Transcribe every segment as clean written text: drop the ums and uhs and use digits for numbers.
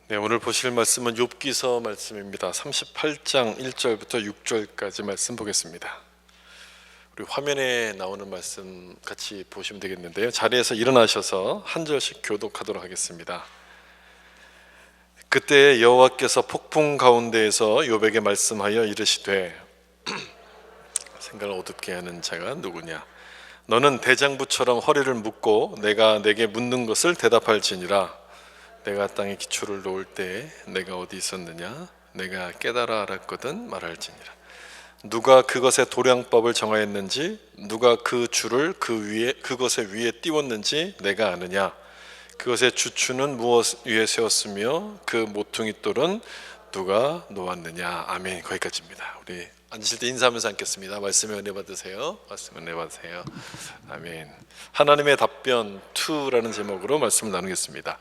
네, 오늘 보실 말씀은 욥기서 말씀입니다. 38장 1절부터 6절까지 말씀 보겠습니다. 우리 화면에 나오는 말씀 같이 보시면 되겠는데요. 자리에서 일어나셔서 한 절씩 교독하도록 하겠습니다. 그때 여호와께서 폭풍 가운데에서 욥에게 말씀하여 이르시되 생각을 어둡게 하는 자가 누구냐? 너는 대장부처럼 허리를 묶고 내가 내게 묻는 것을 대답할지니라. 내가 땅에 기초를 놓을 때에 내가 어디 있었느냐? 내가 깨달아 알았거든 말할지니라. 누가 그것의 도량법을 정하였는지, 누가 그 줄을 그것의 위에 띄웠는지 내가 아느냐? 그것의 주추는 무엇 위에 세웠으며 그 모퉁이 돌은 누가 놓았느냐? 아멘. 거기까지입니다. 우리 앉으실 때 인사하면서 앉겠습니다. 말씀의 은혜 받으세요. 말씀의 은혜 받으세요. 아멘. 하나님의 답변 2라는 제목으로 말씀을 나누겠습니다.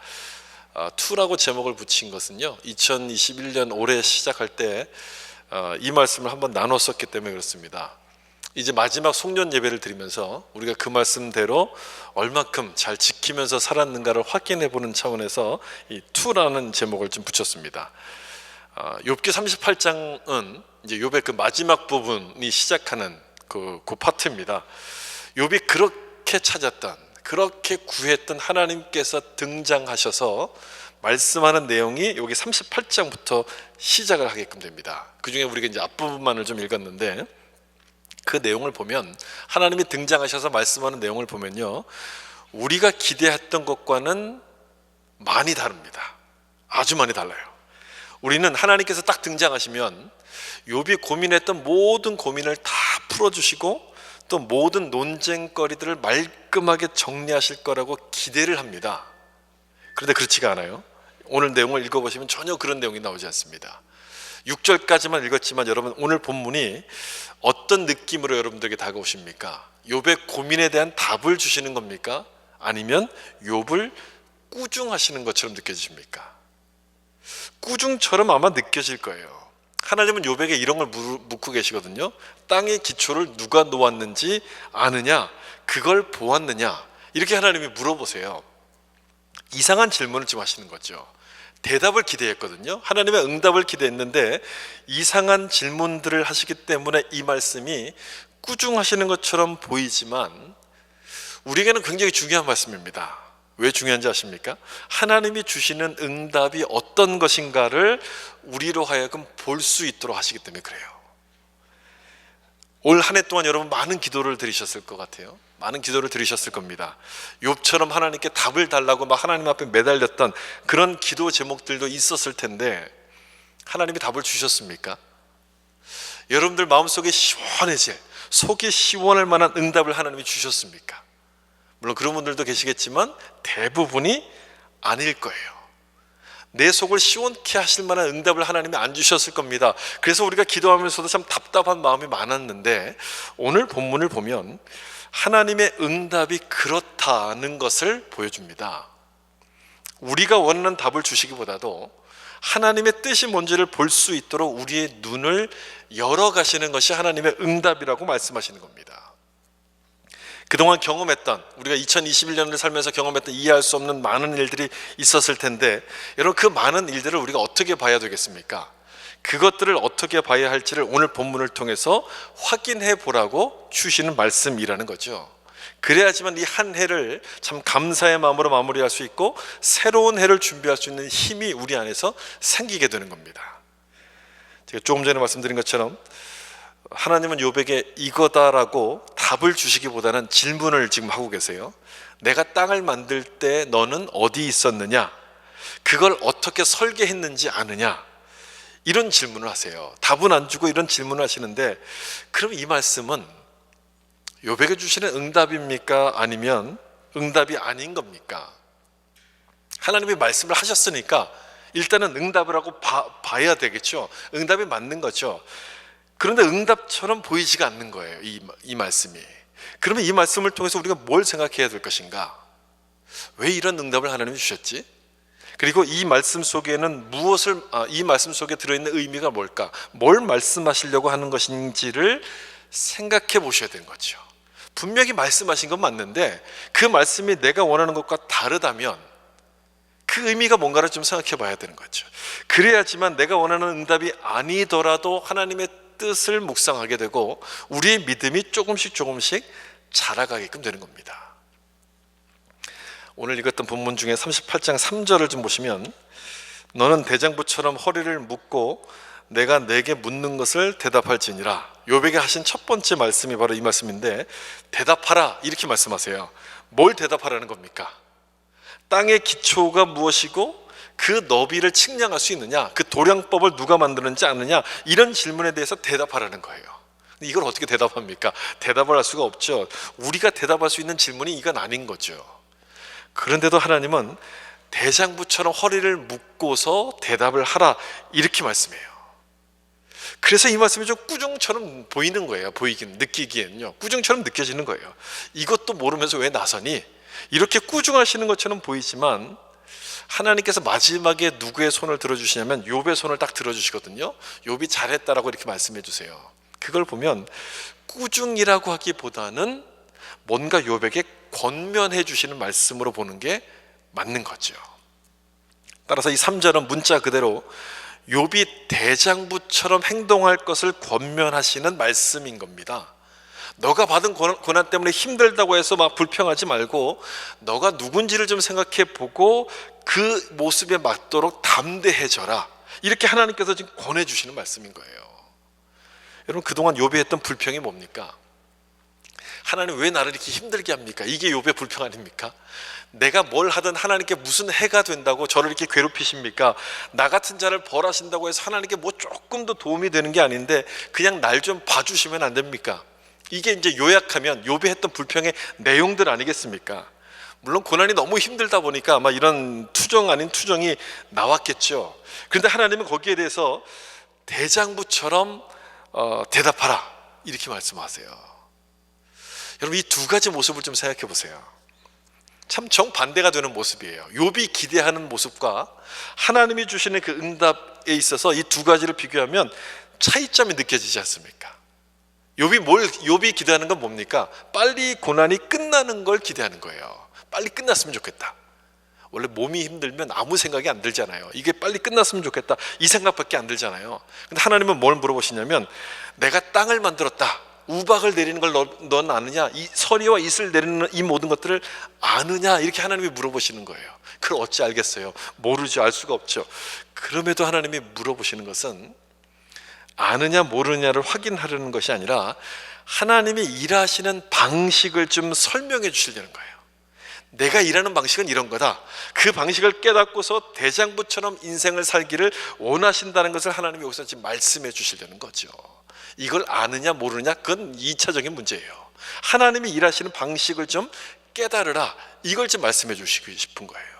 2라고 제목을 붙인 것은요, 2021년 올해 시작할 때 이 말씀을 한번 나눴었기 때문에 그렇습니다. 이제 마지막 송년 예배를 드리면서 우리가 그 말씀대로 얼마큼 잘 지키면서 살았는가를 확인해 보는 차원에서 이 2라는 제목을 좀 붙였습니다. 욥기 38장은 이제 욥의 그 마지막 부분이 시작하는 그 파트입니다. 욥이 그렇게 찾았던, 그렇게 구했던 하나님께서 등장하셔서 말씀하는 내용이 여기 38장부터 시작을 하게끔 됩니다. 그 중에 우리가 이제 앞부분만을 좀 읽었는데, 그 내용을 보면, 하나님이 등장하셔서 말씀하는 내용을 보면요, 우리가 기대했던 것과는 많이 다릅니다. 아주 많이 달라요. 우리는 하나님께서 딱 등장하시면 욥이 고민했던 모든 고민을 다 풀어주시고 또 모든 논쟁거리들을 말끔하게 정리하실 거라고 기대를 합니다. 그런데 그렇지가 않아요. 오늘 내용을 읽어보시면 전혀 그런 내용이 나오지 않습니다. 6절까지만 읽었지만 여러분, 오늘 본문이 어떤 느낌으로 여러분들에게 다가오십니까? 욥의 고민에 대한 답을 주시는 겁니까? 아니면 욥을 꾸중하시는 것처럼 느껴지십니까? 꾸중처럼 아마 느껴질 거예요. 하나님은 욥에게 이런 걸 묻고 계시거든요. 땅의 기초를 누가 놓았는지 아느냐? 그걸 보았느냐? 이렇게 하나님이 물어보세요. 이상한 질문을 지금 하시는 거죠. 대답을 기대했거든요. 하나님의 응답을 기대했는데 이상한 질문들을 하시기 때문에 이 말씀이 꾸중하시는 것처럼 보이지만 우리에게는 굉장히 중요한 말씀입니다. 왜 중요한지 아십니까? 하나님이 주시는 응답이 어떤 것인가를 우리로 하여금 볼 수 있도록 하시기 때문에 그래요. 올 한 해 동안 여러분 많은 기도를 드리셨을 것 같아요. 많은 기도를 드리셨을 겁니다. 욥처럼 하나님께 답을 달라고 막 하나님 앞에 매달렸던 그런 기도 제목들도 있었을 텐데 하나님이 답을 주셨습니까? 여러분들 마음속에 시원해질, 속이 시원할 만한 응답을 하나님이 주셨습니까? 물론 그런 분들도 계시겠지만 대부분이 아닐 거예요. 내 속을 시원케 하실 만한 응답을 하나님이 안 주셨을 겁니다. 그래서 우리가 기도하면서도 참 답답한 마음이 많았는데 오늘 본문을 보면 하나님의 응답이 그렇다는 것을 보여줍니다. 우리가 원하는 답을 주시기보다도 하나님의 뜻이 뭔지를 볼 수 있도록 우리의 눈을 열어가시는 것이 하나님의 응답이라고 말씀하시는 겁니다. 그동안 경험했던, 우리가 2021년을 살면서 경험했던 이해할 수 없는 많은 일들이 있었을 텐데 여러분, 그 많은 일들을 우리가 어떻게 봐야 되겠습니까? 그것들을 어떻게 봐야 할지를 오늘 본문을 통해서 확인해 보라고 주시는 말씀이라는 거죠. 그래야지만 이 한 해를 참 감사의 마음으로 마무리할 수 있고 새로운 해를 준비할 수 있는 힘이 우리 안에서 생기게 되는 겁니다. 제가 조금 전에 말씀드린 것처럼 하나님은 욥에게 이거다라고 답을 주시기보다는 질문을 지금 하고 계세요. 내가 땅을 만들 때 너는 어디 있었느냐? 그걸 어떻게 설계했는지 아느냐? 이런 질문을 하세요. 답은 안 주고 이런 질문을 하시는데, 그럼 이 말씀은 욥에게 주시는 응답입니까? 아니면 응답이 아닌 겁니까? 하나님이 말씀을 하셨으니까 일단은 응답을 하고 봐야 되겠죠. 응답이 맞는 거죠. 그런데 응답처럼 보이지가 않는 거예요, 이 말씀이. 그러면 이 말씀을 통해서 우리가 뭘 생각해야 될 것인가? 왜 이런 응답을 하나님이 주셨지? 그리고 이 말씀 속에는 이 말씀 속에 들어있는 의미가 뭘까? 뭘 말씀하시려고 하는 것인지를 생각해 보셔야 되는 거죠. 분명히 말씀하신 건 맞는데 그 말씀이 내가 원하는 것과 다르다면 그 의미가 뭔가를 좀 생각해 봐야 되는 거죠. 그래야지만 내가 원하는 응답이 아니더라도 하나님의 뜻을 묵상하게 되고 우리의 믿음이 조금씩 자라가게끔 되는 겁니다. 오늘 읽었던 본문 중에 38장 3절을 좀 보시면, 너는 대장부처럼 허리를 묶고 내가 내게 묻는 것을 대답할지니라. 욥에게 하신 첫 번째 말씀이 바로 이 말씀인데, 대답하라 이렇게 말씀하세요. 뭘 대답하라는 겁니까? 땅의 기초가 무엇이고 그 너비를 측량할 수 있느냐, 그 도량법을 누가 만드는지 아느냐, 이런 질문에 대해서 대답하라는 거예요. 이걸 어떻게 대답합니까? 대답을 할 수가 없죠. 우리가 대답할 수 있는 질문이 이건 아닌 거죠. 그런데도 하나님은 대장부처럼 허리를 묶고서 대답을 하라 이렇게 말씀해요. 그래서 이 말씀이 좀 꾸중처럼 보이는 거예요. 느끼기에는요, 꾸중처럼 느껴지는 거예요. 이것도 모르면서 왜 나서니? 이렇게 꾸중하시는 것처럼 보이지만 하나님께서 마지막에 누구의 손을 들어주시냐면 욥의 손을 딱 들어주시거든요. 욥이 잘했다라고 이렇게 말씀해 주세요. 그걸 보면 꾸중이라고 하기보다는 뭔가 욥에게 권면해 주시는 말씀으로 보는 게 맞는 거죠. 따라서 이 3절은 문자 그대로 욥이 대장부처럼 행동할 것을 권면하시는 말씀인 겁니다. 너가 받은 고난 때문에 힘들다고 해서 막 불평하지 말고 너가 누군지를 좀 생각해 보고 그 모습에 맞도록 담대해져라, 이렇게 하나님께서 지금 권해주시는 말씀인 거예요. 여러분, 그동안 욥이 했던 불평이 뭡니까? 하나님 왜 나를 이렇게 힘들게 합니까? 이게 욥의 불평 아닙니까? 내가 뭘 하든 하나님께 무슨 해가 된다고 저를 이렇게 괴롭히십니까? 나 같은 자를 벌하신다고 해서 하나님께 뭐 조금 더 도움이 되는 게 아닌데 그냥 날 좀 봐주시면 안 됩니까? 이게 이제 요약하면 욥이 했던 불평의 내용들 아니겠습니까? 물론 고난이 너무 힘들다 보니까 아마 이런 투정 아닌 투정이 나왔겠죠. 그런데 하나님은 거기에 대해서 대장부처럼 대답하라 이렇게 말씀하세요. 여러분, 이 두 가지 모습을 좀 생각해 보세요. 참 정반대가 되는 모습이에요. 욥이 기대하는 모습과 하나님이 주시는 그 응답에 있어서 이 두 가지를 비교하면 차이점이 느껴지지 않습니까? 욥이 기대하는 건 뭡니까? 빨리 고난이 끝나는 걸 기대하는 거예요. 빨리 끝났으면 좋겠다. 원래 몸이 힘들면 아무 생각이 안 들잖아요. 이게 빨리 끝났으면 좋겠다, 이 생각밖에 안 들잖아요. 근데 하나님은 뭘 물어보시냐면, 내가 땅을 만들었다, 우박을 내리는 걸 넌 아느냐, 이 서리와 이슬 내리는 이 모든 것들을 아느냐, 이렇게 하나님이 물어보시는 거예요. 그걸 어찌 알겠어요? 모르죠. 알 수가 없죠. 그럼에도 하나님이 물어보시는 것은 아느냐 모르느냐를 확인하려는 것이 아니라 하나님이 일하시는 방식을 좀 설명해 주시려는 거예요. 내가 일하는 방식은 이런 거다, 그 방식을 깨닫고서 대장부처럼 인생을 살기를 원하신다는 것을 하나님이 여기서 지금 말씀해 주시려는 거죠. 이걸 아느냐 모르느냐, 그건 2차적인 문제예요. 하나님이 일하시는 방식을 좀 깨달으라, 이걸 좀 말씀해 주시고 싶은 거예요.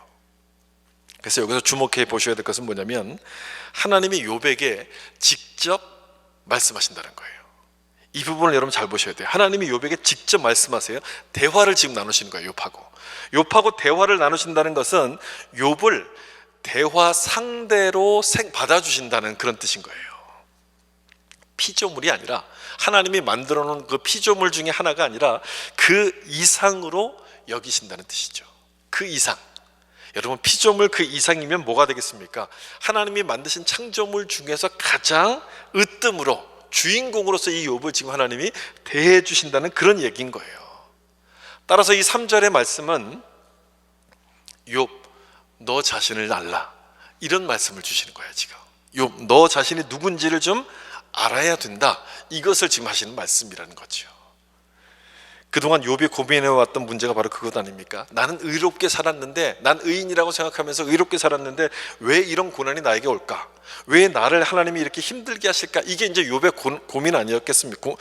그래서 여기서 주목해 보셔야 될 것은 뭐냐면, 하나님이 욥에게 직접 말씀하신다는 거예요. 이 부분을 여러분 잘 보셔야 돼요. 하나님이 욥에게 직접 말씀하세요. 대화를 지금 나누시는 거예요. 욥하고 대화를 나누신다는 것은 욥을 대화 상대로 받아주신다는 그런 뜻인 거예요. 피조물이 아니라, 하나님이 만들어 놓은 그 피조물 중에 하나가 아니라 그 이상으로 여기신다는 뜻이죠. 그 이상. 여러분, 피조물 그 이상이면 뭐가 되겠습니까? 하나님이 만드신 창조물 중에서 가장 으뜸으로, 주인공으로서 이 욥을 지금 하나님이 대해 주신다는 그런 얘기인 거예요. 따라서 이 3절의 말씀은 욥, 너 자신을 알라, 이런 말씀을 주시는 거예요. 지금 욥, 너 자신이 누군지를 좀 알아야 된다, 이것을 지금 하시는 말씀이라는 거죠. 그동안 욥이 고민해왔던 문제가 바로 그것 아닙니까? 나는 의롭게 살았는데, 난 의인이라고 생각하면서 의롭게 살았는데 왜 이런 고난이 나에게 올까? 왜 나를 하나님이 이렇게 힘들게 하실까? 이게 이제 욥의 고민 아니었겠습니까?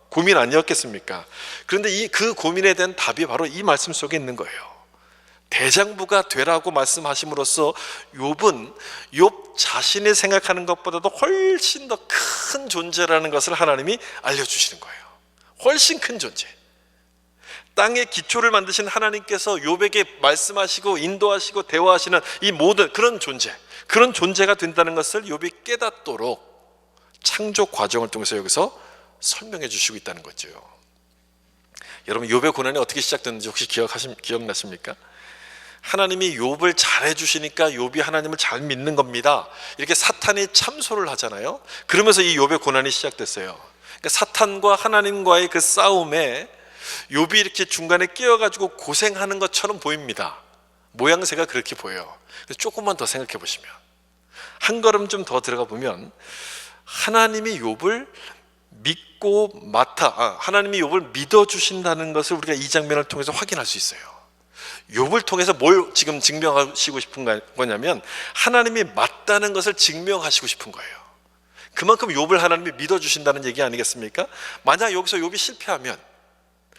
고민 아니었겠습니까? 그런데 그 고민에 대한 답이 바로 이 말씀 속에 있는 거예요. 대장부가 되라고 말씀하심으로써 욥은 욥 자신이 생각하는 것보다도 훨씬 더 큰 존재라는 것을 하나님이 알려주시는 거예요. 훨씬 큰 존재. 땅의 기초를 만드신 하나님께서 욥에게 말씀하시고 인도하시고 대화하시는 이 모든 그런 존재가 된다는 것을 욥이 깨닫도록 창조 과정을 통해서 여기서 설명해 주시고 있다는 거죠. 여러분, 욥의 고난이 어떻게 시작됐는지 혹시 기억나십니까? 하나님이 욥을 잘해 주시니까 욥이 하나님을 잘 믿는 겁니다. 이렇게 사탄이 참소를 하잖아요. 그러면서 이 욥의 고난이 시작됐어요. 그러니까 사탄과 하나님과의 그 싸움에 욥이 이렇게 중간에 끼어가지고 고생하는 것처럼 보입니다. 모양새가 그렇게 보여요. 조금만 더 생각해 보시면, 한 걸음 좀 더 들어가 보면 하나님이 욥을 믿고 하나님이 욥을 믿어주신다는 것을 우리가 이 장면을 통해서 확인할 수 있어요. 욥을 통해서 뭘 지금 증명하시고 싶은 거냐면 하나님이 맞다는 것을 증명하시고 싶은 거예요. 그만큼 욥을 하나님이 믿어주신다는 얘기 아니겠습니까? 만약 여기서 욥이 실패하면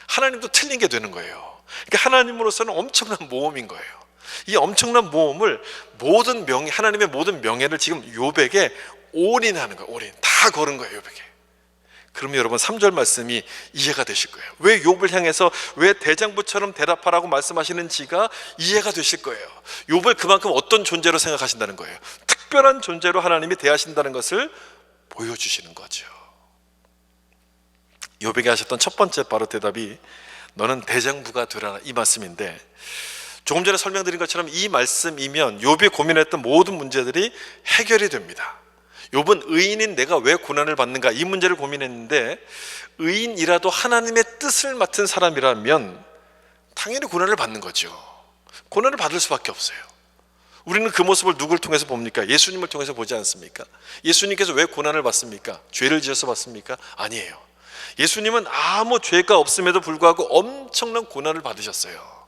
하나님도 틀린 게 되는 거예요. 그러니까 하나님으로서는 엄청난 모험인 거예요. 이 엄청난 모험을 하나님의 모든 명예를 지금 욥에게 올인하는 거예요. 올인 다 걸은 거예요, 욥에게. 그러면 여러분 3절 말씀이 이해가 되실 거예요. 왜 욥을 향해서 왜 대장부처럼 대답하라고 말씀하시는지가 이해가 되실 거예요. 욥을 그만큼 어떤 존재로 생각하신다는 거예요. 특별한 존재로 하나님이 대하신다는 것을 보여주시는 거죠. 욥에게 하셨던 첫 번째 바로 대답이 너는 대장부가 되라, 이 말씀인데, 조금 전에 설명드린 것처럼 이 말씀이면 욥이 고민했던 모든 문제들이 해결이 됩니다. 욥은 의인인 내가 왜 고난을 받는가, 이 문제를 고민했는데, 의인이라도 하나님의 뜻을 맡은 사람이라면 당연히 고난을 받는 거죠. 고난을 받을 수밖에 없어요. 우리는 그 모습을 누구를 통해서 봅니까? 예수님을 통해서 보지 않습니까? 예수님께서 왜 고난을 받습니까? 죄를 지어서 받습니까? 아니에요. 예수님은 아무 죄가 없음에도 불구하고 엄청난 고난을 받으셨어요.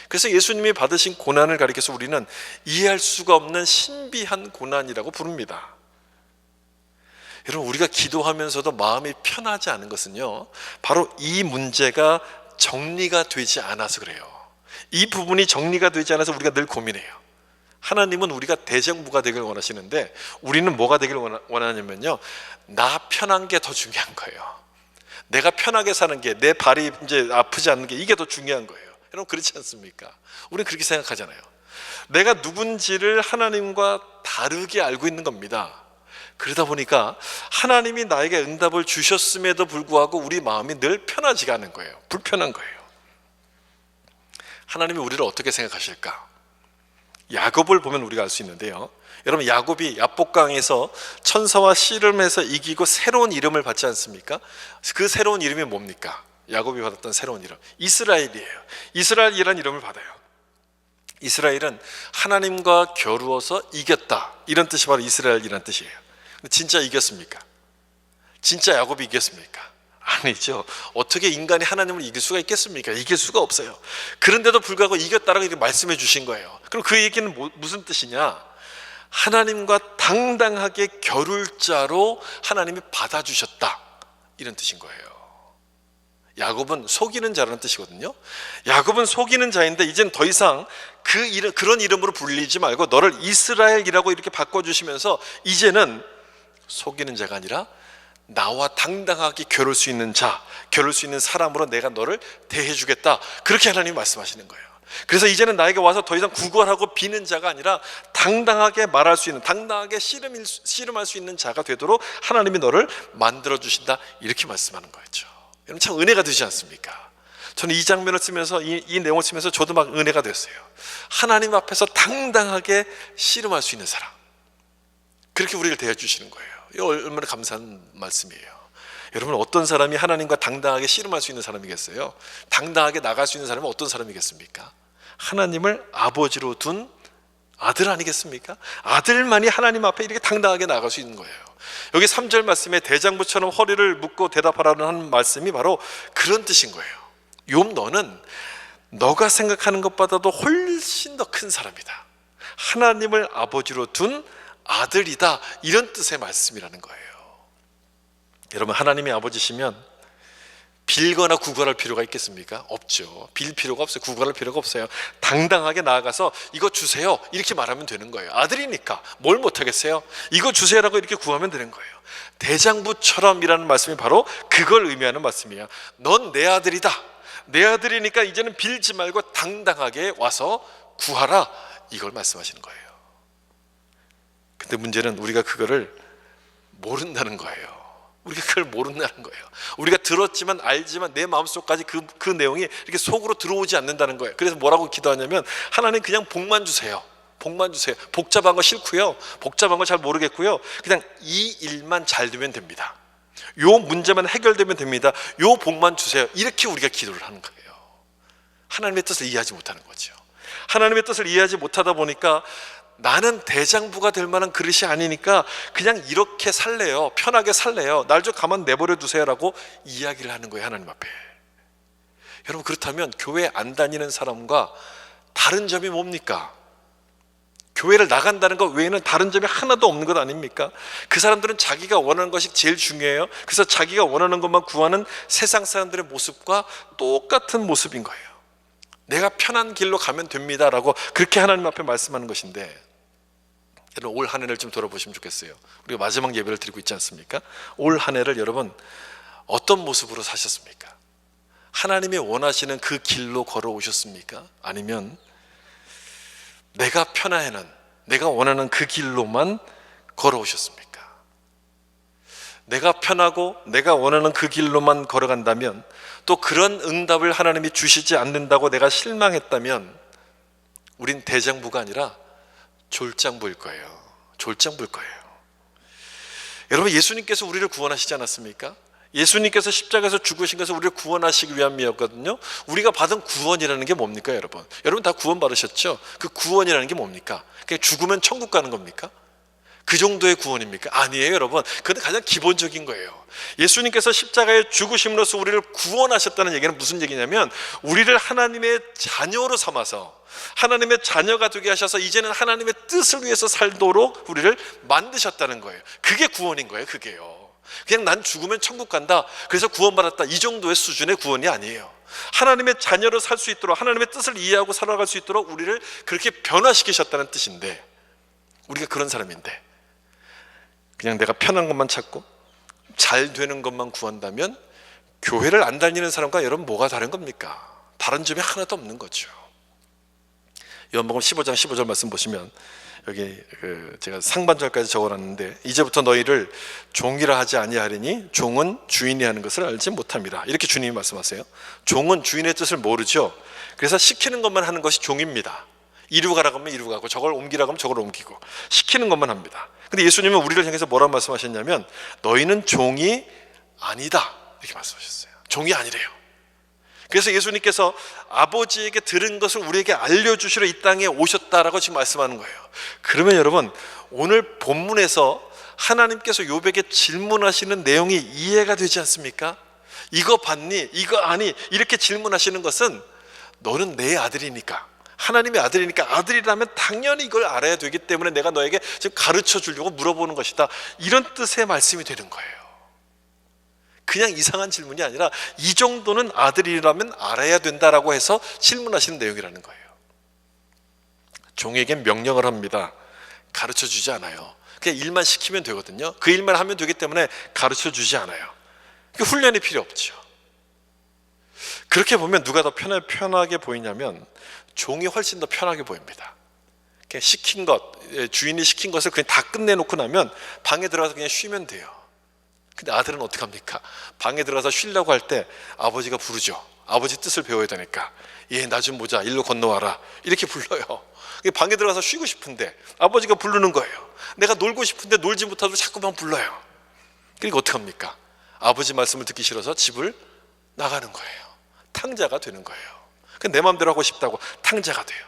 그래서 예수님이 받으신 고난을 가리켜서 우리는 이해할 수가 없는 신비한 고난이라고 부릅니다. 여러분, 우리가 기도하면서도 마음이 편하지 않은 것은요, 바로 이 문제가 정리가 되지 않아서 그래요. 이 부분이 정리가 되지 않아서 우리가 늘 고민해요. 하나님은 우리가 대장부가 되길 원하시는데 우리는 뭐가 되길 원하냐면요, 나 편한 게 더 중요한 거예요. 내가 편하게 사는 게, 내 발이 이제 아프지 않는 게, 이게 더 중요한 거예요. 여러분, 그렇지 않습니까? 우리는 그렇게 생각하잖아요. 내가 누군지를 하나님과 다르게 알고 있는 겁니다. 그러다 보니까 하나님이 나에게 응답을 주셨음에도 불구하고 우리 마음이 늘 편하지가 않은 거예요. 불편한 거예요. 하나님이 우리를 어떻게 생각하실까? 야곱을 보면 우리가 알 수 있는데요, 여러분, 야곱이 야복강에서 천사와 씨름해서 이기고 새로운 이름을 받지 않습니까? 그 새로운 이름이 뭡니까? 야곱이 받았던 새로운 이름, 이스라엘이에요. 이스라엘이라는 이름을 받아요. 이스라엘은 하나님과 겨루어서 이겼다, 이런 뜻이 바로 이스라엘이라는 뜻이에요. 근데 진짜 이겼습니까? 진짜 야곱이 이겼습니까? 아니죠. 어떻게 인간이 하나님을 이길 수가 있겠습니까? 이길 수가 없어요. 그런데도 불구하고 이겼다라고 이렇게 말씀해 주신 거예요. 그럼 그 얘기는 무슨 뜻이냐? 하나님과 당당하게 겨룰 자로 하나님이 받아주셨다, 이런 뜻인 거예요. 야곱은 속이는 자라는 뜻이거든요. 야곱은 속이는 자인데 이제는 더 이상 그런 이름으로 불리지 말고 너를 이스라엘이라고 이렇게 바꿔주시면서 이제는 속이는 자가 아니라 나와 당당하게 겨룰 수 있는 자, 겨룰 수 있는 사람으로 내가 너를 대해주겠다, 그렇게 하나님이 말씀하시는 거예요. 그래서 이제는 나에게 와서 더 이상 구걸하고 비는 자가 아니라 당당하게 말할 수 있는, 당당하게 씨름할 수 있는 자가 되도록 하나님이 너를 만들어주신다, 이렇게 말씀하는 거죠. 여러분, 참 은혜가 되지 않습니까? 저는 이 장면을 쓰면서, 이 내용을 쓰면서 저도 막 은혜가 됐어요. 하나님 앞에서 당당하게 씨름할 수 있는 사람, 그렇게 우리를 대해주시는 거예요. 이거 얼마나 감사한 말씀이에요. 여러분, 어떤 사람이 하나님과 당당하게 씨름할 수 있는 사람이겠어요? 당당하게 나갈 수 있는 사람은 어떤 사람이겠습니까? 하나님을 아버지로 둔 아들 아니겠습니까? 아들만이 하나님 앞에 이렇게 당당하게 나갈 수 있는 거예요. 여기 3절 말씀에 대장부처럼 허리를 묶고 대답하라는 한 말씀이 바로 그런 뜻인 거예요. 욥, 너는 너가 생각하는 것보다도 훨씬 더 큰 사람이다, 하나님을 아버지로 둔 아들이다, 이런 뜻의 말씀이라는 거예요. 여러분, 하나님이 아버지시면 빌거나 구걸할 필요가 있겠습니까? 없죠. 빌 필요가 없어요. 구걸할 필요가 없어요. 당당하게 나아가서 이거 주세요, 이렇게 말하면 되는 거예요. 아들이니까 뭘 못하겠어요? 이거 주세요라고 이렇게 구하면 되는 거예요. 대장부처럼이라는 말씀이 바로 그걸 의미하는 말씀이에요. 넌 내 아들이다, 내 아들이니까 이제는 빌지 말고 당당하게 와서 구하라, 이걸 말씀하시는 거예요. 근데 문제는 우리가 그거를 모른다는 거예요. 우리가 그걸 모른다는 거예요. 우리가 들었지만 알지만 내 마음속까지 그 내용이 이렇게 속으로 들어오지 않는다는 거예요. 그래서 뭐라고 기도하냐면 하나님 그냥 복만 주세요. 복만 주세요. 복잡한 거 싫고요. 복잡한 거 잘 모르겠고요. 그냥 이 일만 잘 되면 됩니다. 요 문제만 해결되면 됩니다. 요 복만 주세요. 이렇게 우리가 기도를 하는 거예요. 하나님의 뜻을 이해하지 못하는 거죠. 하나님의 뜻을 이해하지 못하다 보니까 나는 대장부가 될 만한 그릇이 아니니까 그냥 이렇게 살래요. 편하게 살래요. 날 좀 가만 내버려 두세요라고 이야기를 하는 거예요, 하나님 앞에. 여러분, 그렇다면 교회 안 다니는 사람과 다른 점이 뭡니까? 교회를 나간다는 것 외에는 다른 점이 하나도 없는 것 아닙니까? 그 사람들은 자기가 원하는 것이 제일 중요해요. 그래서 자기가 원하는 것만 구하는 세상 사람들의 모습과 똑같은 모습인 거예요. 내가 편한 길로 가면 됩니다라고 그렇게 하나님 앞에 말씀하는 것인데, 여러분 올 한 해를 좀 돌아보시면 좋겠어요. 우리가 마지막 예배를 드리고 있지 않습니까? 올 한 해를 여러분 어떤 모습으로 사셨습니까? 하나님이 원하시는 그 길로 걸어오셨습니까? 아니면 내가 편안한, 내가 원하는 그 길로만 걸어오셨습니까? 내가 편하고 내가 원하는 그 길로만 걸어간다면, 또 그런 응답을 하나님이 주시지 않는다고 내가 실망했다면 우린 대장부가 아니라 졸장부일 거예요. 졸장부일 거예요. 여러분, 예수님께서 우리를 구원하시지 않았습니까? 예수님께서 십자가에서 죽으신 것은 우리를 구원하시기 위함이었거든요. 우리가 받은 구원이라는 게 뭡니까, 여러분? 여러분 다 구원 받으셨죠? 그 구원이라는 게 뭡니까? 그냥 죽으면 천국 가는 겁니까? 그 정도의 구원입니까? 아니에요, 여러분. 그건 가장 기본적인 거예요. 예수님께서 십자가에 죽으심으로써 우리를 구원하셨다는 얘기는 무슨 얘기냐면, 우리를 하나님의 자녀로 삼아서 하나님의 자녀가 되게 하셔서 이제는 하나님의 뜻을 위해서 살도록 우리를 만드셨다는 거예요. 그게 구원인 거예요. 그게요. 그냥 난 죽으면 천국 간다, 그래서 구원받았다, 이 정도의 수준의 구원이 아니에요. 하나님의 자녀로 살 수 있도록, 하나님의 뜻을 이해하고 살아갈 수 있도록 우리를 그렇게 변화시키셨다는 뜻인데, 우리가 그런 사람인데 그냥 내가 편한 것만 찾고 잘 되는 것만 구한다면 교회를 안 다니는 사람과 여러분 뭐가 다른 겁니까? 다른 점이 하나도 없는 거죠. 요한복음 15장 15절 말씀 보시면, 여기 제가 상반절까지 적어놨는데, 이제부터 너희를 종이라 하지 아니하리니 종은 주인이 하는 것을 알지 못합니다. 이렇게 주님이 말씀하세요. 종은 주인의 뜻을 모르죠. 그래서 시키는 것만 하는 것이 종입니다. 이리로 가라고 하면 이리로 가고, 저걸 옮기라고 하면 저걸 옮기고, 시키는 것만 합니다. 근데 예수님은 우리를 향해서 뭐라고 말씀하셨냐면, 너희는 종이 아니다, 이렇게 말씀하셨어요. 종이 아니래요. 그래서 예수님께서 아버지에게 들은 것을 우리에게 알려주시러 이 땅에 오셨다라고 지금 말씀하는 거예요. 그러면 여러분, 오늘 본문에서 하나님께서 욥에게 질문하시는 내용이 이해가 되지 않습니까? 이거 봤니? 이거 아니? 이렇게 질문하시는 것은, 너는 내 아들이니까, 하나님의 아들이니까, 아들이라면 당연히 이걸 알아야 되기 때문에 내가 너에게 지금 가르쳐 주려고 물어보는 것이다, 이런 뜻의 말씀이 되는 거예요. 그냥 이상한 질문이 아니라 이 정도는 아들이라면 알아야 된다라고 해서 질문하시는 내용이라는 거예요. 종에게 명령을 합니다. 가르쳐 주지 않아요. 그냥 일만 시키면 되거든요. 그 일만 하면 되기 때문에 가르쳐 주지 않아요. 훈련이 필요 없죠. 그렇게 보면 누가 더 편하게 보이냐면, 종이 훨씬 더 편하게 보입니다. 그냥 시킨 것, 주인이 시킨 것을 그냥 다 끝내놓고 나면 방에 들어가서 그냥 쉬면 돼요. 근데 아들은 어떻게 합니까? 방에 들어가서 쉬려고 할 때 아버지가 부르죠. 아버지 뜻을 배워야 되니까. 얘 나 좀 보자, 일로 건너와라, 이렇게 불러요. 방에 들어가서 쉬고 싶은데 아버지가 부르는 거예요. 내가 놀고 싶은데 놀지 못하고 자꾸만 불러요. 그러니까 어떻게 합니까? 아버지 말씀을 듣기 싫어서 집을 나가는 거예요. 탕자가 되는 거예요. 내 마음대로 하고 싶다고 탕자가 돼요.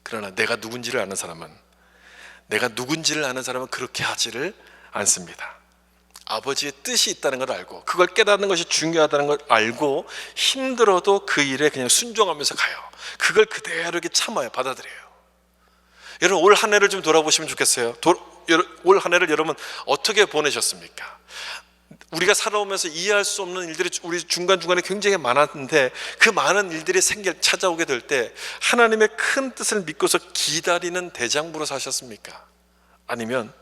그러나 내가 누군지를 아는 사람은 그렇게 하지를 않습니다. 아버지의 뜻이 있다는 걸 알고, 그걸 깨닫는 것이 중요하다는 걸 알고, 힘들어도 그 일에 그냥 순종하면서 가요. 그걸 그대로 이렇게 참아요. 받아들여요. 여러분, 올 한 해를 좀 돌아보시면 좋겠어요. 올 한 해를 여러분 어떻게 보내셨습니까? 우리가 살아오면서 이해할 수 없는 일들이 우리 중간중간에 굉장히 많았는데, 그 많은 일들이 찾아오게 될 때 하나님의 큰 뜻을 믿고서 기다리는 대장부로 사셨습니까? 아니면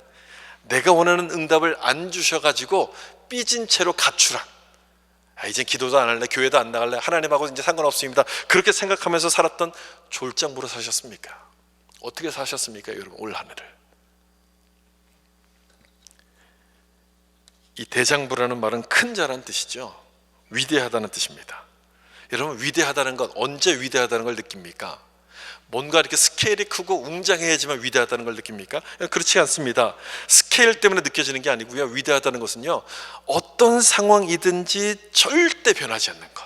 내가 원하는 응답을 안 주셔가지고 삐진 채로 가출한, 이제 기도도 안 할래, 교회도 안 나갈래, 하나님하고 이제 상관없습니다, 그렇게 생각하면서 살았던 졸장부로 사셨습니까? 어떻게 사셨습니까, 여러분, 올 한 해를? 이 대장부라는 말은 큰 자라는 뜻이죠. 위대하다는 뜻입니다. 여러분, 위대하다는 건 언제 위대하다는 걸 느낍니까? 뭔가 이렇게 스케일이 크고 웅장해야지만 위대하다는 걸 느낍니까? 그렇지 않습니다. 스케일 때문에 느껴지는 게 아니고요, 위대하다는 것은요, 어떤 상황이든지 절대 변하지 않는 것,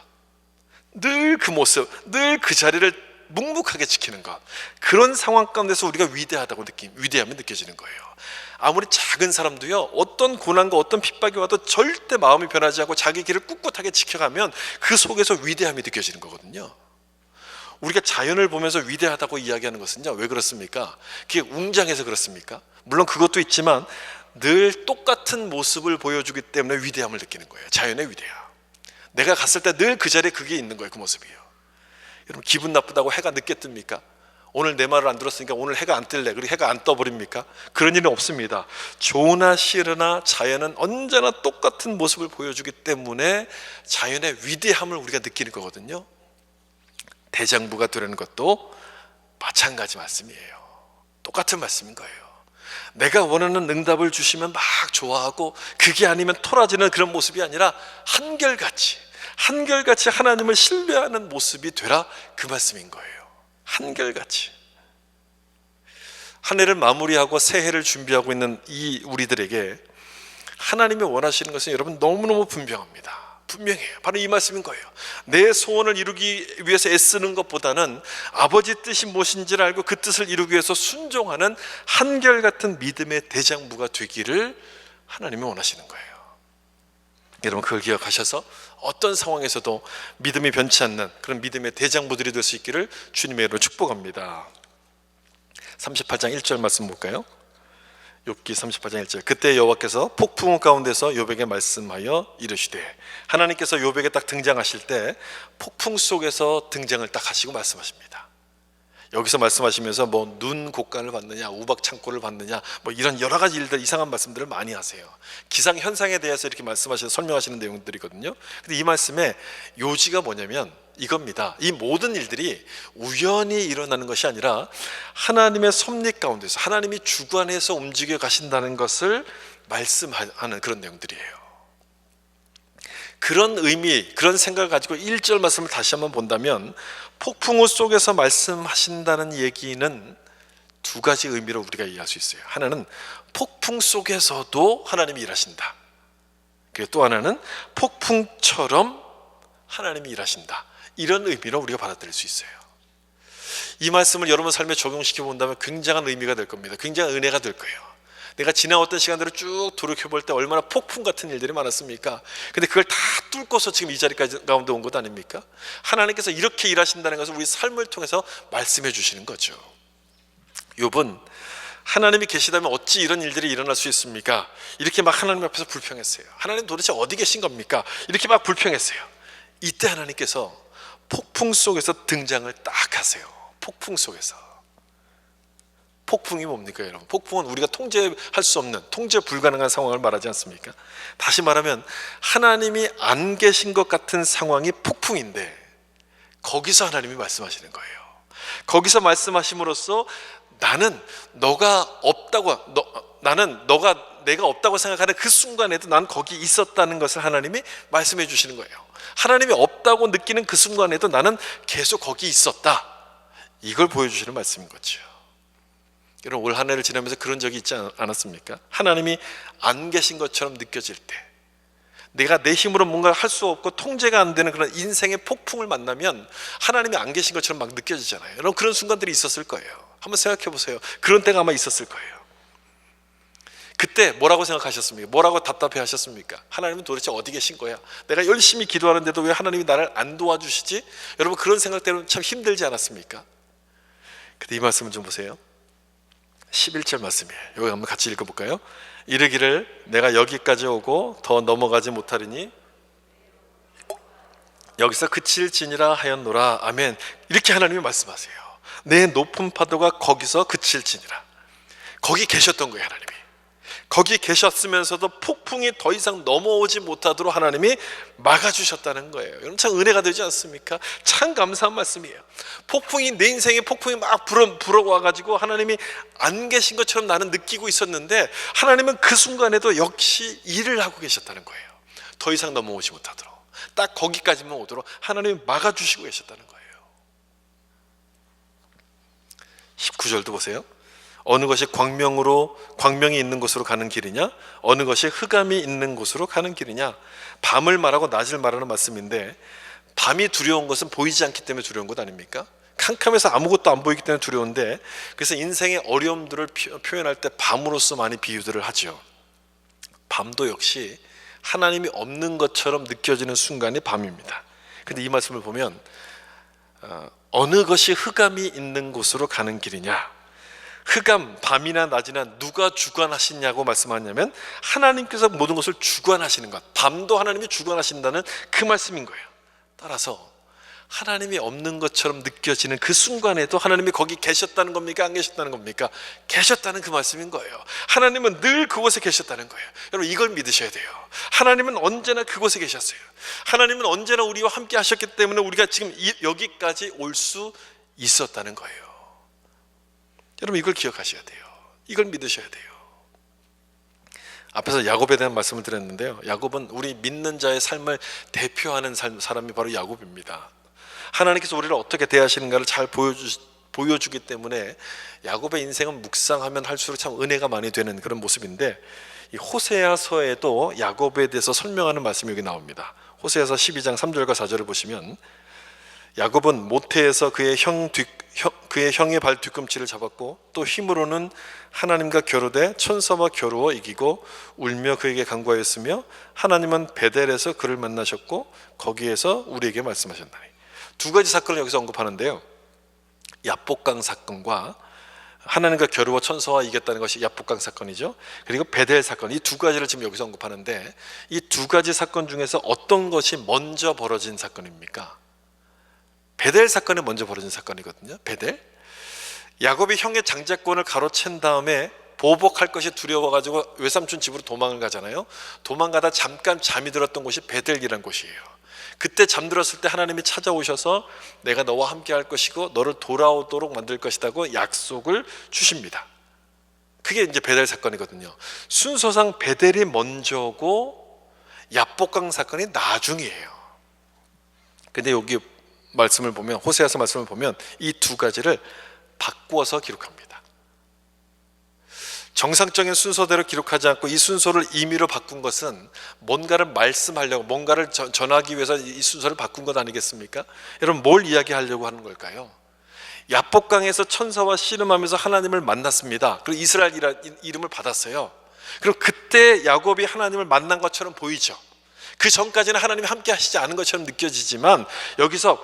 늘 그 모습, 늘 그 자리를 묵묵하게 지키는 것, 그런 상황 가운데서 우리가 위대함이 느껴지는 거예요. 아무리 작은 사람도요, 어떤 고난과 어떤 핍박이 와도 절대 마음이 변하지 않고 자기 길을 꿋꿋하게 지켜가면 그 속에서 위대함이 느껴지는 거거든요. 우리가 자연을 보면서 위대하다고 이야기하는 것은요, 왜 그렇습니까? 그게 웅장해서 그렇습니까? 물론 그것도 있지만 늘 똑같은 모습을 보여주기 때문에 위대함을 느끼는 거예요. 자연의 위대함. 내가 갔을 때 늘 그 자리에 그게 있는 거예요. 그 모습이요. 여러분, 기분 나쁘다고 해가 늦게 뜹니까? 오늘 내 말을 안 들었으니까 오늘 해가 안 뜰래, 그리고 해가 안 떠버립니까? 그런 일은 없습니다. 좋으나 싫으나 자연은 언제나 똑같은 모습을 보여주기 때문에 자연의 위대함을 우리가 느끼는 거거든요. 대장부가 되려는 것도 마찬가지 말씀이에요. 똑같은 말씀인 거예요. 내가 원하는 응답을 주시면 막 좋아하고, 그게 아니면 토라지는 그런 모습이 아니라 한결같이 하나님을 신뢰하는 모습이 되라, 그 말씀인 거예요. 한결같이. 한 해를 마무리하고 새 해를 준비하고 있는 이 우리들에게 하나님이 원하시는 것은 여러분 너무너무 분명합니다. 분명해요. 바로 이 말씀인 거예요. 내 소원을 이루기 위해서 애쓰는 것보다는 아버지 뜻이 무엇인지를 알고 그 뜻을 이루기 위해서 순종하는 한결같은 믿음의 대장부가 되기를 하나님이 원하시는 거예요. 여러분, 그걸 기억하셔서 어떤 상황에서도 믿음이 변치 않는 그런 믿음의 대장부들이 될 수 있기를 주님의 이름으로 축복합니다. 38장 1절 말씀 볼까요? 욥기 38장 1절. 그때 여호와께서 폭풍 가운데서 욥에게 말씀하여 이르시되, 하나님께서 욥에게 딱 등장하실 때 폭풍 속에서 등장을 딱 하시고 말씀하십니다. 여기서 말씀하시면서 뭐 눈 곡간을 받느냐, 우박 창고를 받느냐, 뭐 이런 여러 가지 일들, 이상한 말씀들을 많이 하세요. 기상 현상에 대해서 이렇게 설명하시는 내용들이거든요. 근데 이 말씀의 요지가 뭐냐면 이겁니다. 이 모든 일들이 우연히 일어나는 것이 아니라 하나님의 섭리 가운데서 하나님이 주관해서 움직여 가신다는 것을 말씀하는 그런 내용들이에요. 그런 의미, 그런 생각을 가지고 1절 말씀을 다시 한번 본다면, 폭풍우 속에서 말씀하신다는 얘기는 두 가지 의미로 우리가 이해할 수 있어요. 하나는 폭풍 속에서도 하나님이 일하신다. 그리고 또 하나는 폭풍처럼 하나님이 일하신다. 이런 의미로 우리가 받아들일 수 있어요. 이 말씀을 여러분 삶에 적용시켜 본다면 굉장한 의미가 될 겁니다. 굉장한 은혜가 될 거예요. 내가 지나왔던 시간들을 쭉 돌이켜볼 때 얼마나 폭풍 같은 일들이 많았습니까? 근데 그걸 다 뚫고서 지금 이 자리까지 가운데 온 것 아닙니까? 하나님께서 이렇게 일하신다는 것을 우리 삶을 통해서 말씀해 주시는 거죠. 욥은 하나님이 계시다면 어찌 이런 일들이 일어날 수 있습니까? 이렇게 막 하나님 앞에서 불평했어요. 하나님 도대체 어디 계신 겁니까? 이렇게 막 불평했어요. 이때 하나님께서 폭풍 속에서 등장을 딱 하세요. 폭풍 속에서. 폭풍이 뭡니까, 여러분? 폭풍은 우리가 통제할 수 없는, 통제 불가능한 상황을 말하지 않습니까? 다시 말하면 하나님이 안 계신 것 같은 상황이 폭풍인데, 거기서 하나님이 말씀하시는 거예요. 거기서 말씀하심으로써 나는 너가 없다고, 내가 없다고 생각하는 그 순간에도 난 거기 있었다는 것을 하나님이 말씀해 주시는 거예요. 하나님이 없다고 느끼는 그 순간에도 나는 계속 거기 있었다. 이걸 보여주시는 말씀인 거죠. 여러분, 올 한 해를 지나면서 그런 적이 있지 않았습니까? 하나님이 안 계신 것처럼 느껴질 때, 내가 내 힘으로 뭔가 할 수 없고 통제가 안 되는 그런 인생의 폭풍을 만나면 하나님이 안 계신 것처럼 막 느껴지잖아요. 여러분, 그런 순간들이 있었을 거예요. 한번 생각해 보세요. 그런 때가 아마 있었을 거예요. 그때 뭐라고 생각하셨습니까? 뭐라고 답답해 하셨습니까? 하나님은 도대체 어디 계신 거야? 내가 열심히 기도하는데도 왜 하나님이 나를 안 도와주시지? 여러분, 그런 생각 때문에 참 힘들지 않았습니까? 근데 이 말씀을 좀 보세요. 11절 말씀이에요. 여기 한번 같이 읽어볼까요? 이르기를 내가 여기까지 오고 더 넘어가지 못하리니 여기서 그칠지니라 하였노라. 아멘. 이렇게 하나님이 말씀하세요. 내 높은 파도가 거기서 그칠지니라. 거기 계셨던 거예요, 하나님이. 거기 계셨으면서도 폭풍이 더 이상 넘어오지 못하도록 하나님이 막아주셨다는 거예요. 여러분 참 은혜가 되지 않습니까? 참 감사한 말씀이에요. 폭풍이 내 인생에 폭풍이 막 불어와가지고 하나님이 안 계신 것처럼 나는 느끼고 있었는데 하나님은 그 순간에도 역시 일을 하고 계셨다는 거예요. 더 이상 넘어오지 못하도록 딱 거기까지만 오도록 하나님이 막아주시고 계셨다는 거예요. 19절도 보세요. 어느 것이 광명이 있는 곳으로 가는 길이냐, 어느 것이 흑암이 있는 곳으로 가는 길이냐. 밤을 말하고 낮을 말하는 말씀인데, 밤이 두려운 것은 보이지 않기 때문에 두려운 것 아닙니까? 캄캄해서 아무것도 안 보이기 때문에 두려운데, 그래서 인생의 어려움들을 표현할 때 밤으로서 많이 비유들을 하죠. 밤도 역시 하나님이 없는 것처럼 느껴지는 순간이 밤입니다. 근데 이 말씀을 보면 어느 것이 흑암이 있는 곳으로 가는 길이냐, 흑암, 밤이나 낮이나 누가 주관하시냐고 말씀하냐면 하나님께서 모든 것을 주관하시는 것, 밤도 하나님이 주관하신다는 그 말씀인 거예요. 따라서 하나님이 없는 것처럼 느껴지는 그 순간에도 하나님이 거기 계셨다는 겁니까? 안 계셨다는 겁니까? 계셨다는 그 말씀인 거예요. 하나님은 늘 그곳에 계셨다는 거예요. 여러분 이걸 믿으셔야 돼요. 하나님은 언제나 그곳에 계셨어요. 하나님은 언제나 우리와 함께 하셨기 때문에 우리가 지금 여기까지 올 수 있었다는 거예요. 여러분 이걸 기억하셔야 돼요. 이걸 믿으셔야 돼요. 앞에서 야곱에 대한 말씀을 드렸는데요, 야곱은 우리 믿는 자의 삶을 대표하는 사람이 바로 야곱입니다. 하나님께서 우리를 어떻게 대하시는가를 잘 보여주기 때문에 야곱의 인생은 묵상하면 할수록 참 은혜가 많이 되는 그런 모습인데, 이 호세아서에도 야곱에 대해서 설명하는 말씀이 여기 나옵니다. 호세아서 12장 3절과 4절을 보시면, 야곱은 모태에서 그의 형의 발 뒤꿈치를 잡았고 또 힘으로는 하나님과 겨루되 천사와 겨루어 이기고 울며 그에게 간구하였으며 하나님은 베델에서 그를 만나셨고 거기에서 우리에게 말씀하셨나니. 두 가지 사건을 여기서 언급하는데요, 야복강 사건과 하나님과 겨루어 천사와 이겼다는 것이 야복강 사건이죠. 그리고 베델 사건, 이 두 가지를 지금 여기서 언급하는데, 이 두 가지 사건 중에서 어떤 것이 먼저 벌어진 사건입니까? 베델 사건이 먼저 벌어진 사건이거든요. 베델, 야곱이 형의 장자권을 가로챈 다음에 보복할 것이 두려워가지고 외삼촌 집으로 도망을 가잖아요. 도망가다 잠깐 잠이 들었던 곳이 베델이라는 곳이에요. 그때 잠들었을 때 하나님이 찾아오셔서 내가 너와 함께 할 것이고 너를 돌아오도록 만들 것이라고 약속을 주십니다. 그게 이제 베델 사건이거든요. 순서상 베델이 먼저고 야복강 사건이 나중이에요. 근데 여기 말씀을 보면, 호세아서 말씀을 보면 이 두 가지를 바꾸어서 기록합니다. 정상적인 순서대로 기록하지 않고 이 순서를 임의로 바꾼 것은 뭔가를 말씀하려고, 뭔가를 전하기 위해서 이 순서를 바꾼 것 아니겠습니까? 여러분 뭘 이야기하려고 하는 걸까요? 야복강에서 천사와 씨름하면서 하나님을 만났습니다. 그리고 이스라엘이라는 이름을 받았어요. 그럼 그때 야곱이 하나님을 만난 것처럼 보이죠. 그 전까지는 하나님이 함께 하시지 않은 것처럼 느껴지지만 여기서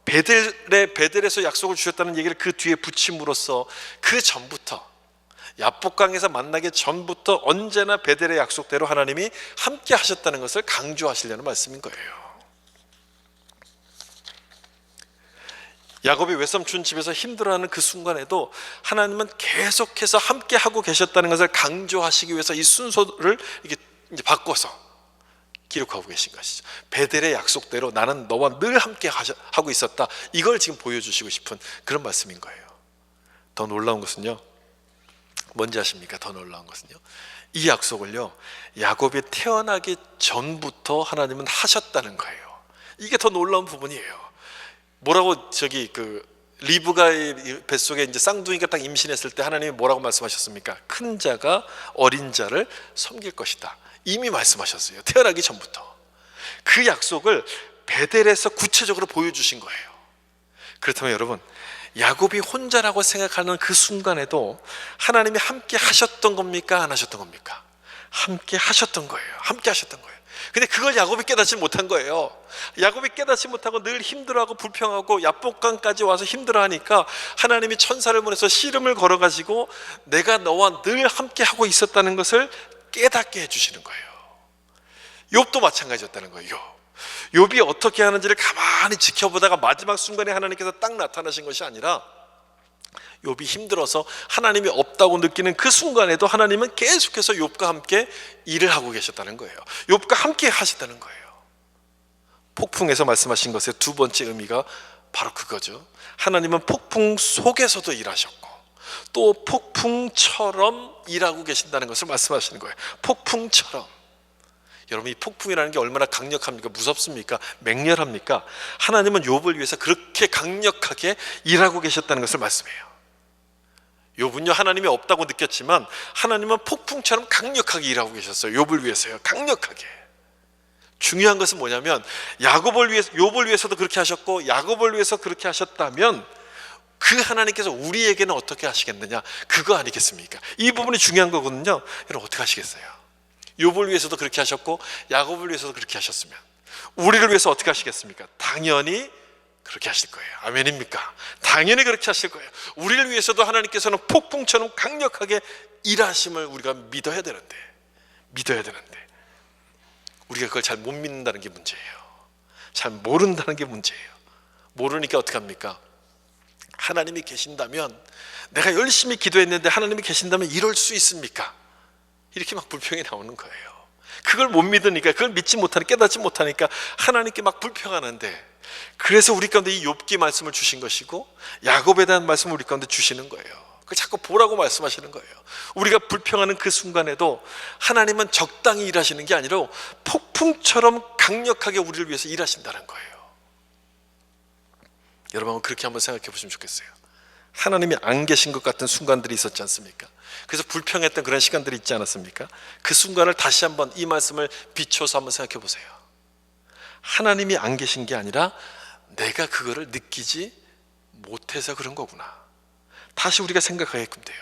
베델에서 약속을 주셨다는 얘기를 그 뒤에 붙임으로써 그 전부터, 야복강에서 만나기 전부터 언제나 베델의 약속대로 하나님이 함께 하셨다는 것을 강조하시려는 말씀인 거예요. 야곱이 외삼촌 집에서 힘들어하는 그 순간에도 하나님은 계속해서 함께 하고 계셨다는 것을 강조하시기 위해서 이 순서를 이렇게 이제 바꿔서 기록하고 계신 것이죠. 베델의 약속대로 나는 너와 늘 함께 하고 있었다, 이걸 지금 보여주시고 싶은 그런 말씀인 거예요. 더 놀라운 것은요, 뭔지 아십니까? 더 놀라운 것은요, 이 약속을요 야곱이 태어나기 전부터 하나님은 하셨다는 거예요. 이게 더 놀라운 부분이에요. 뭐라고 리브가의 뱃속에 이제 쌍둥이가 딱 임신했을 때 하나님이 뭐라고 말씀하셨습니까? 큰 자가 어린 자를 섬길 것이다. 이미 말씀하셨어요. 태어나기 전부터. 그 약속을 베델에서 구체적으로 보여주신 거예요. 그렇다면 여러분, 야곱이 혼자라고 생각하는 그 순간에도 하나님이 함께 하셨던 겁니까? 안 하셨던 겁니까? 함께 하셨던 거예요. 함께 하셨던 거예요. 근데 그걸 야곱이 깨닫지 못한 거예요. 야곱이 깨닫지 못하고 늘 힘들어하고 불평하고 야복강까지 와서 힘들어하니까 하나님이 천사를 보내서 씨름을 걸어가지고 내가 너와 늘 함께 하고 있었다는 것을 깨닫게 해주시는 거예요. 욥도 마찬가지였다는 거예요. 욥이 어떻게 하는지를 가만히 지켜보다가 마지막 순간에 하나님께서 딱 나타나신 것이 아니라 욥이 힘들어서 하나님이 없다고 느끼는 그 순간에도 하나님은 계속해서 욥과 함께 일을 하고 계셨다는 거예요. 욥과 함께 하셨다는 거예요. 폭풍에서 말씀하신 것의 두 번째 의미가 바로 그거죠. 하나님은 폭풍 속에서도 일하셨고 또 폭풍처럼 일하고 계신다는 것을 말씀하시는 거예요. 폭풍처럼. 여러분, 이 폭풍이라는 게 얼마나 강력합니까? 무섭습니까? 맹렬합니까? 하나님은 욥을 위해서 그렇게 강력하게 일하고 계셨다는 것을 말씀해요. 욥은요, 하나님이 없다고 느꼈지만 하나님은 폭풍처럼 강력하게 일하고 계셨어요. 욥을 위해서요. 강력하게. 중요한 것은 뭐냐면 욥을 위해서도 그렇게 하셨고 야곱을 위해서 그렇게 하셨다면 그 하나님께서 우리에게는 어떻게 하시겠느냐, 그거 아니겠습니까? 이 부분이 중요한 거거든요. 여러분, 어떻게 하시겠어요? 욥을 위해서도 그렇게 하셨고 야곱을 위해서도 그렇게 하셨으면 우리를 위해서 어떻게 하시겠습니까? 당연히 그렇게 하실 거예요. 아멘입니까? 당연히 그렇게 하실 거예요. 우리를 위해서도 하나님께서는 폭풍처럼 강력하게 일하심을 우리가 믿어야 되는데 우리가 그걸 잘 못 믿는다는 게 문제예요. 잘 모른다는 게 문제예요. 모르니까 어떻게 합니까? 하나님이 계신다면, 내가 열심히 기도했는데 하나님이 계신다면 이럴 수 있습니까? 이렇게 막 불평이 나오는 거예요. 그걸 못 믿으니까, 그걸 믿지 못하니까, 깨닫지 못하니까 하나님께 막 불평하는데, 그래서 우리 가운데 이 욥기 말씀을 주신 것이고 야곱에 대한 말씀을 우리 가운데 주시는 거예요. 그걸 자꾸 보라고 말씀하시는 거예요. 우리가 불평하는 그 순간에도 하나님은 적당히 일하시는 게 아니라 폭풍처럼 강력하게 우리를 위해서 일하신다는 거예요. 여러분, 그렇게 한번 생각해 보시면 좋겠어요. 하나님이 안 계신 것 같은 순간들이 있었지 않습니까? 그래서 불평했던 그런 시간들이 있지 않았습니까? 그 순간을 다시 한번 이 말씀을 비춰서 한번 생각해 보세요. 하나님이 안 계신 게 아니라 내가 그거를 느끼지 못해서 그런 거구나. 다시 우리가 생각하게끔 돼요.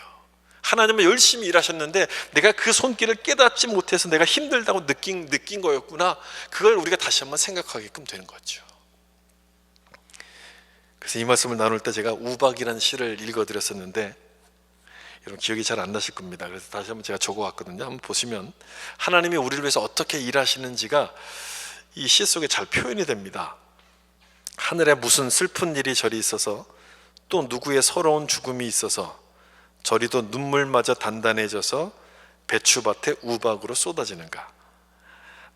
하나님은 열심히 일하셨는데 내가 그 손길을 깨닫지 못해서 내가 힘들다고 느낀 거였구나. 그걸 우리가 다시 한번 생각하게끔 되는 거죠. 그래서 이 말씀을 나눌 때 제가 우박이라는 시를 읽어드렸었는데 여러분 기억이 잘 안 나실 겁니다. 그래서 다시 한번 제가 적어왔거든요. 한번 보시면 하나님이 우리를 위해서 어떻게 일하시는지가 이 시 속에 잘 표현이 됩니다. 하늘에 무슨 슬픈 일이 저리 있어서 또 누구의 서러운 죽음이 있어서 저리도 눈물마저 단단해져서 배추밭에 우박으로 쏟아지는가.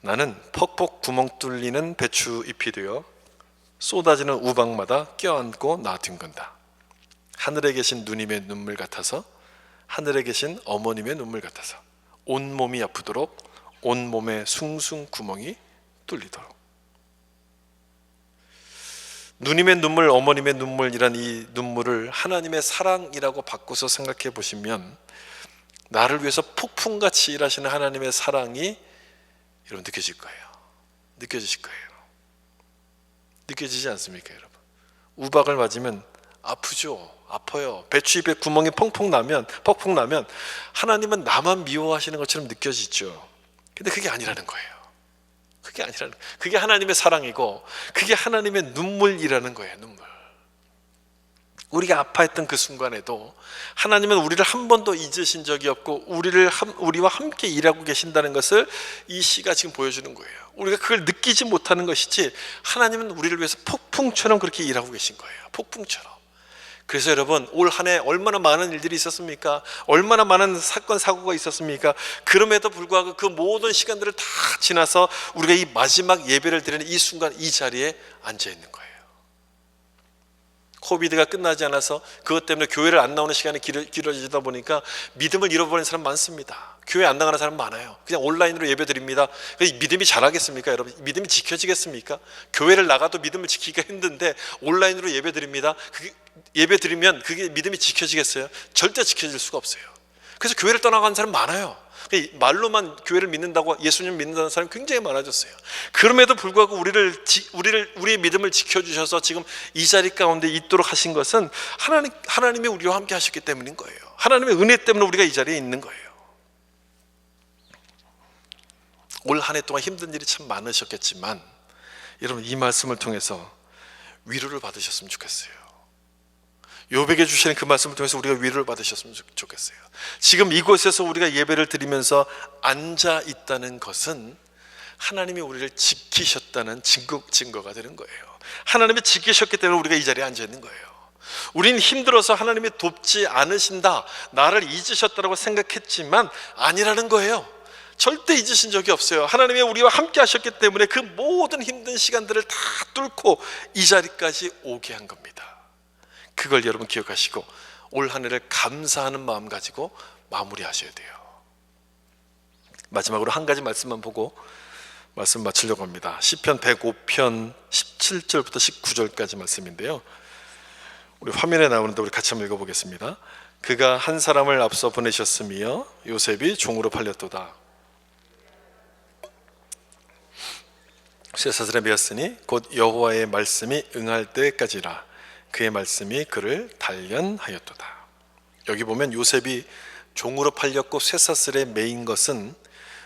나는 퍽퍽 구멍 뚫리는 배추잎이 되어 쏟아지는 우박마다 껴안고 나뒹군다. 하늘에 계신 누님의 눈물 같아서, 하늘에 계신 어머님의 눈물 같아서 온몸이 아프도록 온몸에 숭숭 구멍이 뚫리도록. 누님의 눈물, 어머님의 눈물이란 이 눈물을 하나님의 사랑이라고 바꿔서 생각해 보시면 나를 위해서 폭풍같이 일하시는 하나님의 사랑이 여러분 느껴질 거예요. 느껴지실 거예요. 느껴지지 않습니까, 여러분? 우박을 맞으면 아프죠. 아파요. 배추잎에 구멍이 펑펑 나면 하나님은 나만 미워하시는 것처럼 느껴지죠. 근데 그게 아니라는 거예요. 그게 하나님의 사랑이고 그게 하나님의 눈물이라는 거예요. 눈물. 우리가 아파했던 그 순간에도 하나님은 우리를 한 번도 잊으신 적이 없고 우리와 함께 일하고 계신다는 것을 이 시가 지금 보여주는 거예요. 우리가 그걸 느끼지 못하는 것이지 하나님은 우리를 위해서 폭풍처럼 그렇게 일하고 계신 거예요. 폭풍처럼. 그래서 여러분, 올 한 해 얼마나 많은 일들이 있었습니까? 얼마나 많은 사건 사고가 있었습니까? 그럼에도 불구하고 그 모든 시간들을 다 지나서 우리가 이 마지막 예배를 드리는 이 순간 이 자리에 앉아 있는 거예요. 코비드가 끝나지 않아서 그것 때문에 교회를 안 나오는 시간이 길어지다 보니까 믿음을 잃어버린 사람 많습니다. 교회 안 나가는 사람 많아요. 그냥 온라인으로 예배 드립니다. 믿음이 자라겠습니까, 여러분? 믿음이 지켜지겠습니까? 교회를 나가도 믿음을 지키기가 힘든데 온라인으로 예배 드립니다. 예배 드리면 그게 믿음이 지켜지겠어요? 절대 지켜질 수가 없어요. 그래서 교회를 떠나가는 사람 많아요. 말로만 교회를 믿는다고, 예수님 믿는다는 사람이 굉장히 많아졌어요. 그럼에도 불구하고 우리의 믿음을 지켜주셔서 지금 이 자리 가운데 있도록 하신 것은 하나님이 우리와 함께 하셨기 때문인 거예요. 하나님의 은혜 때문에 우리가 이 자리에 있는 거예요. 올 한 해 동안 힘든 일이 참 많으셨겠지만 여러분, 이 말씀을 통해서 위로를 받으셨으면 좋겠어요. 욥에게 주시는 그 말씀을 통해서 우리가 위로를 받으셨으면 좋겠어요. 지금 이곳에서 우리가 예배를 드리면서 앉아 있다는 것은 하나님이 우리를 지키셨다는 증거가 되는 거예요. 하나님이 지키셨기 때문에 우리가 이 자리에 앉아 있는 거예요. 우린 힘들어서 하나님이 돕지 않으신다, 나를 잊으셨다고 생각했지만 아니라는 거예요. 절대 잊으신 적이 없어요. 하나님이 우리와 함께 하셨기 때문에 그 모든 힘든 시간들을 다 뚫고 이 자리까지 오게 한 겁니다. 그걸 여러분 기억하시고 올 한 해를 감사하는 마음 가지고 마무리하셔야 돼요. 마지막으로 한 가지 말씀만 보고 말씀 마치려고 합니다. 시편 105편 17절부터 19절까지 말씀인데요, 우리 화면에 나오는데 우리 같이 한번 읽어보겠습니다. 그가 한 사람을 앞서 보내셨으며 요셉이 종으로 팔렸도다. 쇠사슬에 매었으니 곧 여호와의 말씀이 응할 때까지라. 그의 말씀이 그를 단련하였도다. 여기 보면 요셉이 종으로 팔렸고 쇠사슬에 매인 것은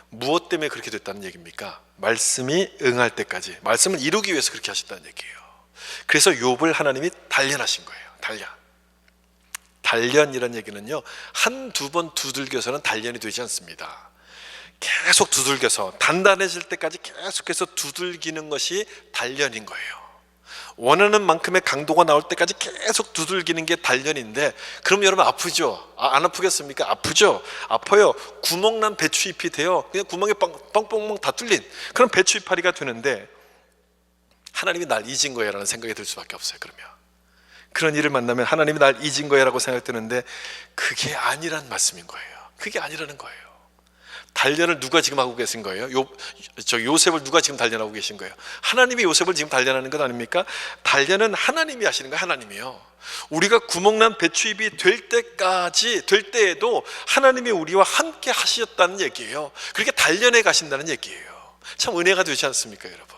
무엇 때문에 그렇게 됐다는 얘기입니까? 말씀이 응할 때까지, 말씀을 이루기 위해서 그렇게 하셨다는 얘기예요. 그래서 욥을 하나님이 단련하신 거예요. 단련이란 얘기는요, 한두 번 두들겨서는 단련이 되지 않습니다. 계속 두들겨서 단단해질 때까지 계속해서 두들기는 것이 단련인 거예요. 원하는 만큼의 강도가 나올 때까지 계속 두들기는 게 단련인데, 그럼 여러분 아프죠? 안 아프겠습니까? 아프죠? 아파요. 구멍난 배추잎이 돼요. 그냥 구멍에 뻥뻥뻥 다 뚫린 그런 배추잎파리가 되는데, 하나님이 날 잊은 거야 라는 생각이 들 수밖에 없어요. 그러면 그런 일을 만나면 하나님이 날 잊은 거야 라고 생각이 드는데, 그게 아니란 말씀인 거예요. 그게 아니라는 거예요. 단련을 누가 지금 하고 계신 거예요? 요셉을 누가 지금 단련하고 계신 거예요? 하나님이 요셉을 지금 단련하는 것 아닙니까? 단련은 하나님이 하시는 거예요. 하나님이요. 우리가 구멍난 배추잎이 될 때에도 하나님이 우리와 함께 하셨다는 얘기예요. 그렇게 단련해 가신다는 얘기예요. 참 은혜가 되지 않습니까, 여러분?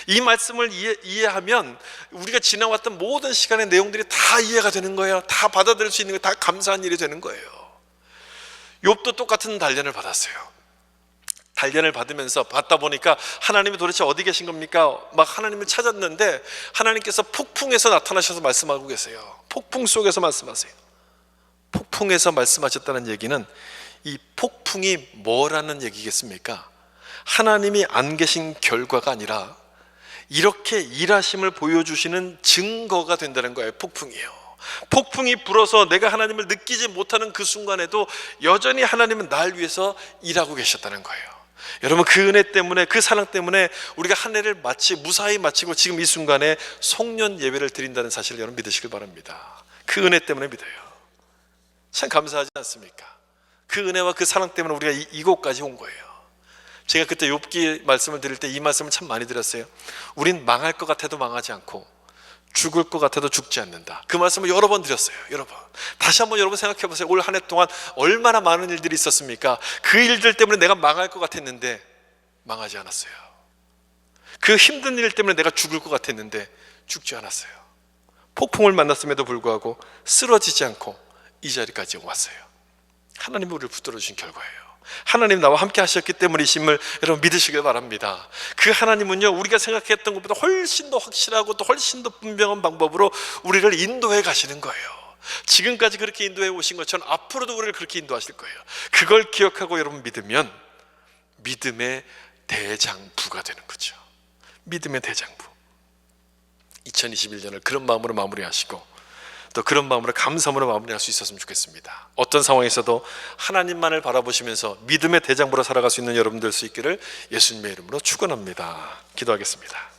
이 말씀을 이해하면 우리가 지나왔던 모든 시간의 내용들이 다 이해가 되는 거예요. 다 받아들일 수 있는 거예요. 다 감사한 일이 되는 거예요. 욥도 똑같은 단련을 받았어요. 단련을 받다 보니까 하나님이 도대체 어디 계신 겁니까? 막 하나님을 찾았는데 하나님께서 폭풍에서 나타나셔서 말씀하고 계세요. 폭풍 속에서 말씀하세요. 폭풍에서 말씀하셨다는 얘기는, 이 폭풍이 뭐라는 얘기겠습니까? 하나님이 안 계신 결과가 아니라 이렇게 일하심을 보여주시는 증거가 된다는 거예요. 폭풍이에요. 폭풍이 불어서 내가 하나님을 느끼지 못하는 그 순간에도 여전히 하나님은 날 위해서 일하고 계셨다는 거예요. 여러분, 그 은혜 때문에, 그 사랑 때문에 우리가 한 해를 무사히 마치고 지금 이 순간에 송년 예배를 드린다는 사실을 여러분 믿으시길 바랍니다. 그 은혜 때문에 믿어요. 참 감사하지 않습니까? 그 은혜와 그 사랑 때문에 우리가 이곳까지 온 거예요. 제가 그때 욥기 말씀을 드릴 때 이 말씀을 참 많이 드렸어요. 우린 망할 것 같아도 망하지 않고 죽을 것 같아도 죽지 않는다. 그 말씀을 여러 번 드렸어요. 여러 번. 다시 한번 여러분 생각해 보세요. 올 한 해 동안 얼마나 많은 일들이 있었습니까? 그 일들 때문에 내가 망할 것 같았는데 망하지 않았어요. 그 힘든 일 때문에 내가 죽을 것 같았는데 죽지 않았어요. 폭풍을 만났음에도 불구하고 쓰러지지 않고 이 자리까지 왔어요. 하나님이 우리를 붙들어 주신 결과예요. 하나님 나와 함께 하셨기 때문이심을 여러분 믿으시길 바랍니다. 그 하나님은요, 우리가 생각했던 것보다 훨씬 더 확실하고 또 훨씬 더 분명한 방법으로 우리를 인도해 가시는 거예요. 지금까지 그렇게 인도해 오신 것처럼 앞으로도 우리를 그렇게 인도하실 거예요. 그걸 기억하고 여러분 믿으면 믿음의 대장부가 되는 거죠. 믿음의 대장부. 2021년을 그런 마음으로 마무리하시고 또 그런 마음으로 감사함으로 마무리할 수 있었으면 좋겠습니다. 어떤 상황에서도 하나님만을 바라보시면서 믿음의 대장부로 살아갈 수 있는 여러분 될 수 있기를 예수님의 이름으로 축원합니다. 기도하겠습니다.